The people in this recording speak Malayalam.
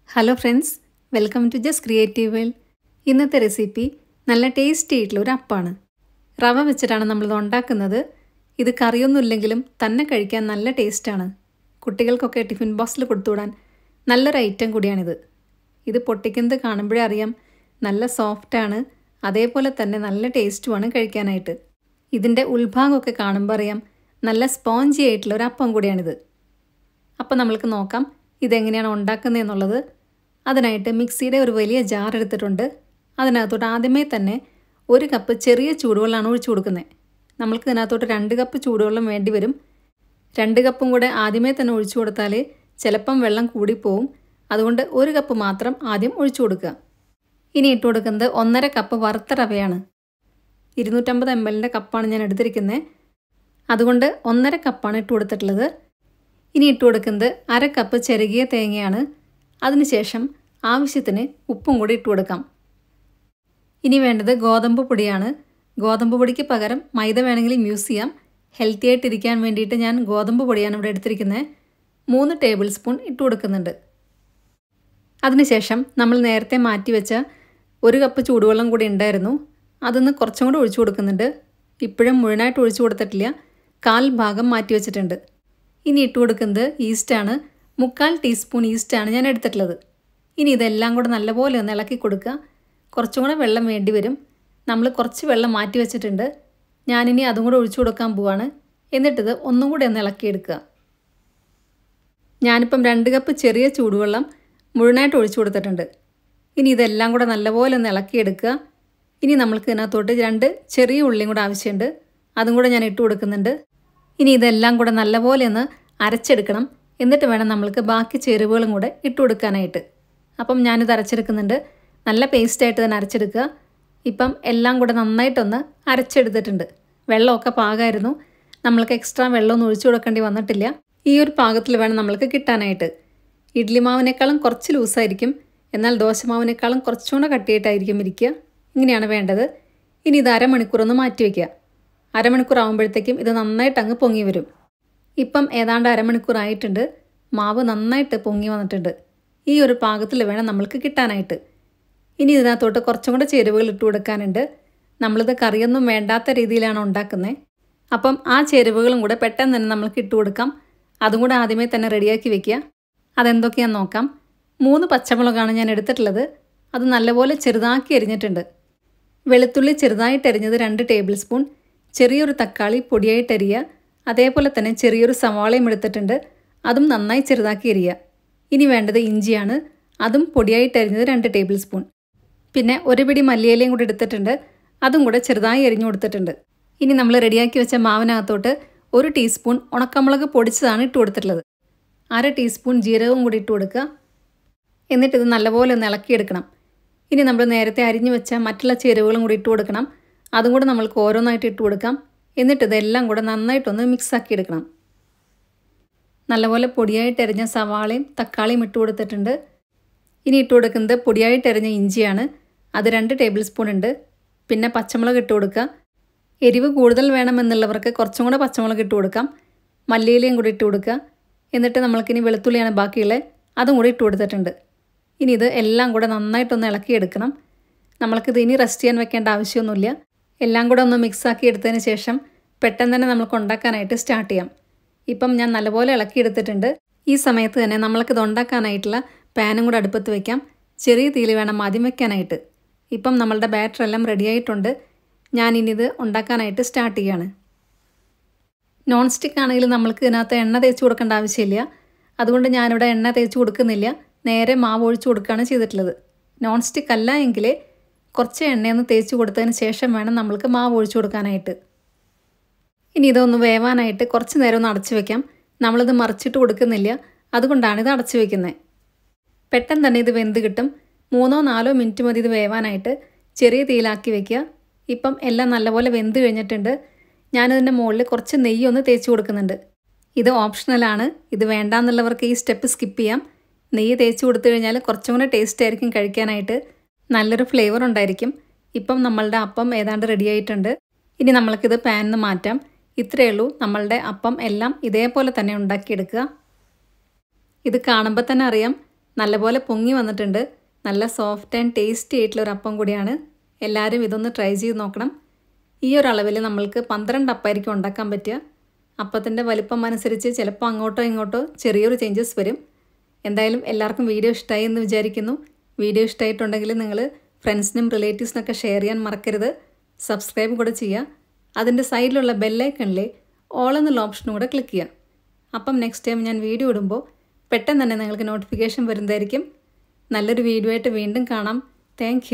Hello friends, welcome to just creative world. ഇന്നത്തെ റെസിപ്പി നല്ല ടേസ്റ്റി ആയിട്ടുള്ള ഒരു അപ്പമാണ്. റവ വെച്ചിട്ടാണ് നമ്മളിത് ഉണ്ടാക്കുന്നത്. ഇത് കറിയൊന്നുമില്ലെങ്കിലും തന്നെ കഴിക്കാൻ നല്ല ടേസ്റ്റാണ്. കുട്ടികൾക്കൊക്കെ ടിഫിൻ ബോക്സിൽ കൊടുത്തുവിടാൻ നല്ലൊരു ഐറ്റം കൂടിയാണിത്. ഇത് പൊട്ടിക്കുന്നത് കാണുമ്പോഴേ അറിയാം, നല്ല സോഫ്റ്റാണ്, അതേപോലെ തന്നെ നല്ല ടേസ്റ്റുമാണ് കഴിക്കാനായിട്ട്. ഇതിൻ്റെ ഉൾഭാഗമൊക്കെ കാണുമ്പോൾ അറിയാം, നല്ല സ്പോഞ്ചി ആയിട്ടുള്ള ഒരു അപ്പം കൂടിയാണിത്. അപ്പം നമ്മൾക്ക് നോക്കാം ഇതെങ്ങനെയാണ് ഉണ്ടാക്കുന്നതെന്നുള്ളത്. അതിനായിട്ട് മിക്സിയുടെ ഒരു വലിയ ജാർ എടുത്തിട്ടുണ്ട്. അതിനകത്തോട്ട് ആദ്യമേ തന്നെ 1 കപ്പ് ചെറിയ ചൂടുവെള്ളമാണ് ഒഴിച്ചു കൊടുക്കുന്നത്. നമ്മൾക്ക് ഇതിനകത്തോട്ട് 2 കപ്പ് ചൂടുവെള്ളം വേണ്ടി വരും. 2 കപ്പും കൂടെ ആദ്യമേ തന്നെ ഒഴിച്ചു കൊടുത്താൽ ചിലപ്പം വെള്ളം കൂടിപ്പോവും. അതുകൊണ്ട് 1 കപ്പ് മാത്രം ആദ്യം ഒഴിച്ചു കൊടുക്കുക. ഇനി ഇട്ട് കൊടുക്കുന്നത് 1.5 കപ്പ് വറുത്ത റവയാണ്. 250 ml കപ്പാണ് ഞാൻ എടുത്തിരിക്കുന്നത്. അതുകൊണ്ട് 1.5 കപ്പാണ് ഇട്ട് കൊടുത്തിട്ടുള്ളത്. ഇനി ഇട്ട് കൊടുക്കുന്നത് 1/2 കപ്പ് ചിരകിയ തേങ്ങയാണ്. അതിനുശേഷം ആവശ്യത്തിന് ഉപ്പും കൂടി ഇട്ട് കൊടുക്കാം. ഇനി വേണ്ടത് ഗോതമ്പ് പൊടിയാണ്. ഗോതമ്പ് പൊടിക്ക് പകരം മൈദ വേണമെങ്കിലും യൂസ് ചെയ്യാം. ഹെൽത്തി ആയിട്ടിരിക്കാൻ വേണ്ടിയിട്ട് ഞാൻ ഗോതമ്പ് പൊടിയാണ് ഇവിടെ എടുത്തിരിക്കുന്നത്. 3 ടേബിൾ സ്പൂൺ ഇട്ട് കൊടുക്കുന്നുണ്ട്. അതിനുശേഷം നമ്മൾ നേരത്തെ മാറ്റി വെച്ച 1 കപ്പ് ചൂടുവെള്ളം കൂടി ഉണ്ടായിരുന്നു. അതൊന്ന് കുറച്ചും കൂടി ഒഴിച്ചു കൊടുക്കുന്നുണ്ട്. ഇപ്പോഴും മുഴുവനായിട്ട് ഒഴിച്ചു കൊടുത്തിട്ടില്ല, 1/4 ഭാഗം മാറ്റി വെച്ചിട്ടുണ്ട്. ഇനി ഇട്ട് കൊടുക്കുന്നത് ഈസ്റ്റാണ്. 3/4 ടീസ്പൂൺ ഈസ്റ്റാണ് ഞാൻ എടുത്തിട്ടുള്ളത്. ഇനി ഇതെല്ലാം കൂടെ നല്ലപോലെ ഒന്ന് ഇളക്കി കൊടുക്കുക. കുറച്ചും കൂടെ വെള്ളം വേണ്ടി വരും. നമ്മൾ കുറച്ച് വെള്ളം മാറ്റി വെച്ചിട്ടുണ്ട്. ഞാനിനി അതും കൂടെ ഒഴിച്ചു കൊടുക്കാൻ പോവാണ്. എന്നിട്ടിത് ഒന്നും കൂടെ ഒന്ന് ഇളക്കിയെടുക്കുക. ഞാനിപ്പം 2 കപ്പ് ചെറിയ ചൂടുവെള്ളം മുഴുവനായിട്ട് ഒഴിച്ചു കൊടുത്തിട്ടുണ്ട്. ഇനി ഇതെല്ലാം കൂടെ നല്ലപോലെ ഒന്ന് ഇളക്കിയെടുക്കുക. ഇനി നമ്മൾക്ക് ഇതിനകത്തോട്ട് 2 ചെറിയ ഉള്ളിയും കൂടെ ആവശ്യമുണ്ട്. അതും കൂടെ ഞാൻ ഇട്ട് കൊടുക്കുന്നുണ്ട്. ഇനി ഇതെല്ലാം കൂടെ നല്ലപോലെ ഒന്ന് അരച്ചെടുക്കണം. എന്നിട്ട് വേണം നമ്മൾക്ക് ബാക്കി ചേരുവകളും കൂടെ ഇട്ട് കൊടുക്കാനായിട്ട്. അപ്പം ഞാനിത് അരച്ചെടുക്കുന്നുണ്ട്. നല്ല പേസ്റ്റായിട്ട് തന്നെ അരച്ചെടുക്കുക. ഇപ്പം എല്ലാം കൂടെ നന്നായിട്ടൊന്ന് അരച്ചെടുത്തിട്ടുണ്ട്. വെള്ളമൊക്കെ പാകമായിരുന്നു. നമ്മൾക്ക് എക്സ്ട്രാ വെള്ളമൊന്നും ഒഴിച്ചു കൊടുക്കേണ്ടി വന്നിട്ടില്ല. ഈ ഒരു പാകത്തിൽ വേണം നമ്മൾക്ക് കിട്ടാനായിട്ട്. ഇഡ്ലി മാവിനേക്കാളും കുറച്ച് ലൂസായിരിക്കും, എന്നാൽ ദോശമാവിനേക്കാളും കുറച്ചുകൂടെ കട്ടിയായിട്ടായിരിക്കും ഇരിക്കുക. ഇങ്ങനെയാണ് വേണ്ടത്. ഇനി ഇത് അരമണിക്കൂറൊന്ന് മാറ്റി വയ്ക്കുക. അരമണിക്കൂർ ആകുമ്പോഴത്തേക്കും ഇത് നന്നായിട്ട് അങ്ങ് പൊങ്ങി വരും. ഇപ്പം ഏതാണ്ട് അരമണിക്കൂർ ആയിട്ടുണ്ട്. മാവ് നന്നായിട്ട് പൊങ്ങി വന്നിട്ടുണ്ട്. ഈ ഒരു പാകത്തിൽ വേണം നമ്മൾക്ക് കിട്ടാനായിട്ട്. ഇനി ഇതിനകത്തോട്ട് കുറച്ചും കൂടെ ചേരുവകൾ ഇട്ട് കൊടുക്കാനുണ്ട്. നമ്മളിത് കറിയൊന്നും വേണ്ടാത്ത രീതിയിലാണ് ഉണ്ടാക്കുന്നത്. അപ്പം ആ ചേരുവകളും കൂടെ പെട്ടെന്ന് തന്നെ നമ്മൾക്ക് ഇട്ട് കൊടുക്കാം. അതും കൂടെ ആദ്യമേ തന്നെ റെഡിയാക്കി വെക്കുക. അതെന്തൊക്കെയാണെന്ന് നോക്കാം. 3 പച്ചമുളകാണ് ഞാൻ എടുത്തിട്ടുള്ളത്. അത് നല്ലപോലെ ചെറുതാക്കി അരിഞ്ഞിട്ടുണ്ട്. വെളുത്തുള്ളി ചെറുതായിട്ട് അരിഞ്ഞത് 2 ടേബിൾ സ്പൂൺ. ചെറിയൊരു തക്കാളി പൊടിയായിട്ട് അരിയുക. അതേപോലെ തന്നെ ചെറിയൊരു സവാളയും എടുത്തിട്ടുണ്ട്. അതും നന്നായി ചെറുതാക്കി അരിയുക. ഇനി വേണ്ടത് ഇഞ്ചിയാണ്. അതും പൊടിയായിട്ട് അരിഞ്ഞത് 2 ടേബിൾ സ്പൂൺ. പിന്നെ 1 പിടി മല്ലിയിലയും കൂടി എടുത്തിട്ടുണ്ട്. അതും കൂടെ ചെറുതായി അരിഞ്ഞു കൊടുത്തിട്ടുണ്ട്. ഇനി നമ്മൾ റെഡിയാക്കി വെച്ച മാവിനകത്തോട്ട് 1 ടീസ്പൂൺ ഉണക്കമുളക് പൊടിച്ചതാണ് ഇട്ട് കൊടുത്തിട്ടുള്ളത്. 1/2 ടീസ്പൂൺ ജീരകവും കൂടി ഇട്ട് കൊടുക്കുക. എന്നിട്ടിത് നല്ലപോലെ ഒന്ന് ഇളക്കിയെടുക്കണം. ഇനി നമ്മൾ നേരത്തെ അരിഞ്ഞു വെച്ച മറ്റുള്ള ചേരുവകളും കൂടി ഇട്ട് കൊടുക്കണം. അതും കൂടെ നമ്മൾക്ക് ഓരോന്നായിട്ട് ഇട്ട് കൊടുക്കാം. എന്നിട്ട് ഇതെല്ലാം കൂടെ നന്നായിട്ടൊന്ന് മിക്സാക്കി എടുക്കണം. നല്ലപോലെ പൊടിയായിട്ട് അരിഞ്ഞ സവാളയും തക്കാളിയും ഇട്ട് കൊടുത്തിട്ടുണ്ട്. ഇനി ഇട്ട് കൊടുക്കുന്നത് പൊടിയായിട്ട് അരിഞ്ഞ ഇഞ്ചിയാണ്. അത് 2 ടേബിൾ സ്പൂൺ ഉണ്ട്. പിന്നെ പച്ചമുളക് ഇട്ട് കൊടുക്കുക. എരിവ് കൂടുതൽ വേണമെന്നുള്ളവർക്ക് കുറച്ചും കൂടെ പച്ചമുളക് ഇട്ട് കൊടുക്കാം. മല്ലിയിലയും കൂടി ഇട്ട് കൊടുക്കുക. എന്നിട്ട് നമ്മൾക്കിനി വെളുത്തുള്ളിയാണ് ബാക്കിയുള്ളത്, അതും കൂടി ഇട്ട് കൊടുത്തിട്ടുണ്ട്. ഇനി ഇത് എല്ലാം കൂടെ നന്നായിട്ടൊന്ന് ഇളക്കിയെടുക്കണം. നമ്മൾക്കിത് ഇനി റെസ്റ്റ് ചെയ്യാൻ വെക്കേണ്ട ആവശ്യമൊന്നുമില്ല. എല്ലാം കൂടെ ഒന്ന് മിക്സാക്കി എടുത്തതിന് ശേഷം പെട്ടെന്ന് തന്നെ നമുക്ക് ഉണ്ടാക്കാനായിട്ട് സ്റ്റാർട്ട് ചെയ്യാം. ഇപ്പം ഞാൻ നല്ലപോലെ ഇളക്കിയെടുത്തിട്ടുണ്ട്. ഈ സമയത്ത് തന്നെ നമ്മൾക്കിത് ഉണ്ടാക്കാനായിട്ടുള്ള പാനും കൂടെ അടുപ്പത്ത് വയ്ക്കാം. ചെറിയ തീയിൽ വേണം ആദ്യം വെക്കാനായിട്ട്. ഇപ്പം നമ്മളുടെ ബാറ്റർ എല്ലാം റെഡി ആയിട്ടുണ്ട്. ഞാനിത് ഉണ്ടാക്കാനായിട്ട് സ്റ്റാർട്ട് ചെയ്യാണ്. നോൺ സ്റ്റിക്ക് ആണെങ്കിൽ നമ്മൾക്ക് ഇതിനകത്ത് എണ്ണ തേച്ച് കൊടുക്കേണ്ട ആവശ്യമില്ല. അതുകൊണ്ട് ഞാനിവിടെ എണ്ണ തേച്ച് കൊടുക്കുന്നില്ല. നേരെ മാവ് ഒഴിച്ച് കൊടുക്കുകയാണ് ചെയ്തിട്ടുള്ളത്. നോൺ സ്റ്റിക്ക് അല്ല എങ്കിൽ കുറച്ച് എണ്ണയൊന്ന് തേച്ച് കൊടുത്തതിന് ശേഷം വേണം നമ്മൾക്ക് മാവ് ഒഴിച്ചു കൊടുക്കാനായിട്ട്. ഇനി ഇതൊന്ന് വേവാനായിട്ട് കുറച്ച് നേരം ഒന്ന് അടച്ചു വയ്ക്കാം. നമ്മളിത് മറിച്ചിട്ട് കൊടുക്കുന്നില്ല, അതുകൊണ്ടാണ് ഇത് അടച്ചു വയ്ക്കുന്നത്. പെട്ടെന്ന് തന്നെ ഇത് വെന്ത് കിട്ടും. 3-4 മിനിറ്റ് മതി ഇത് വേവാനായിട്ട്. ചെറിയ തീയിലാക്കി വയ്ക്കുക. ഇപ്പം എല്ലാം നല്ലപോലെ വെന്ത് കഴിഞ്ഞിട്ടുണ്ട്. ഞാനിതിൻ്റെ മുകളിൽ കുറച്ച് നെയ്യൊന്ന് തേച്ച് കൊടുക്കുന്നുണ്ട്. ഇത് ഓപ്ഷണലാണ്. ഇത് വേണ്ടാന്നുള്ളവർക്ക് ഈ സ്റ്റെപ്പ് സ്കിപ്പ് ചെയ്യാം. നെയ്യ് തേച്ച് കൊടുത്തു കഴിഞ്ഞാൽ കുറച്ചും കൂടെ ടേസ്റ്റ് ആയിരിക്കും കഴിക്കാനായിട്ട്. നല്ലൊരു ഫ്ലേവർ ഉണ്ടായിരിക്കും. ഇപ്പം നമ്മളുടെ അപ്പം ഏതാണ്ട് റെഡി ആയിട്ടുണ്ട്. ഇനി നമ്മൾക്കിത് പാനിൽ നിന്ന് മാറ്റാം. ഇത്രയേ ഉള്ളൂ. നമ്മളുടെ അപ്പം എല്ലാം ഇതേപോലെ തന്നെ ഉണ്ടാക്കിയെടുക്കുക. ഇത് കാണുമ്പോൾ തന്നെ അറിയാം നല്ലപോലെ പൊങ്ങി വന്നിട്ടുണ്ട്. നല്ല സോഫ്റ്റ് ആൻഡ് ടേസ്റ്റി ആയിട്ടുള്ള ഒരു അപ്പം കൂടിയാണ്. എല്ലാവരും ഇതൊന്ന് ട്രൈ ചെയ്ത് നോക്കണം. ഈ ഒരു അളവിൽ നമ്മൾക്ക് 12 അപ്പമായിരിക്കും ഉണ്ടാക്കാൻ പറ്റുക. അപ്പത്തിൻ്റെ വലിപ്പം അനുസരിച്ച് ചിലപ്പോൾ അങ്ങോട്ടോ ഇങ്ങോട്ടോ ചെറിയൊരു ചേഞ്ചസ് വരും. എന്തായാലും എല്ലാവർക്കും വീഡിയോ ഇഷ്ടമായി എന്ന് വിചാരിക്കുന്നു. വീഡിയോ ഇഷ്ടമായിട്ടുണ്ടെങ്കിൽ നിങ്ങൾ ഫ്രണ്ട്സിനും റിലേറ്റീവ്സിനൊക്കെ ഷെയർ ചെയ്യാൻ മറക്കരുത്. സബ്സ്ക്രൈബ് കൂടെ ചെയ്യുക. അതിൻ്റെ സൈഡിലുള്ള ബെല്ലൈക്കണിലെ ഓൾ എന്നുള്ള ഓപ്ഷനും കൂടെ ക്ലിക്ക് ചെയ്യുക. അപ്പം നെക്സ്റ്റ് ടൈം ഞാൻ വീഡിയോ ഇടുമ്പോൾ പെട്ടെന്ന് തന്നെ നിങ്ങൾക്ക് നോട്ടിഫിക്കേഷൻ വരുന്നതായിരിക്കും. നല്ലൊരു വീഡിയോ ആയിട്ട് വീണ്ടും കാണാം. താങ്ക്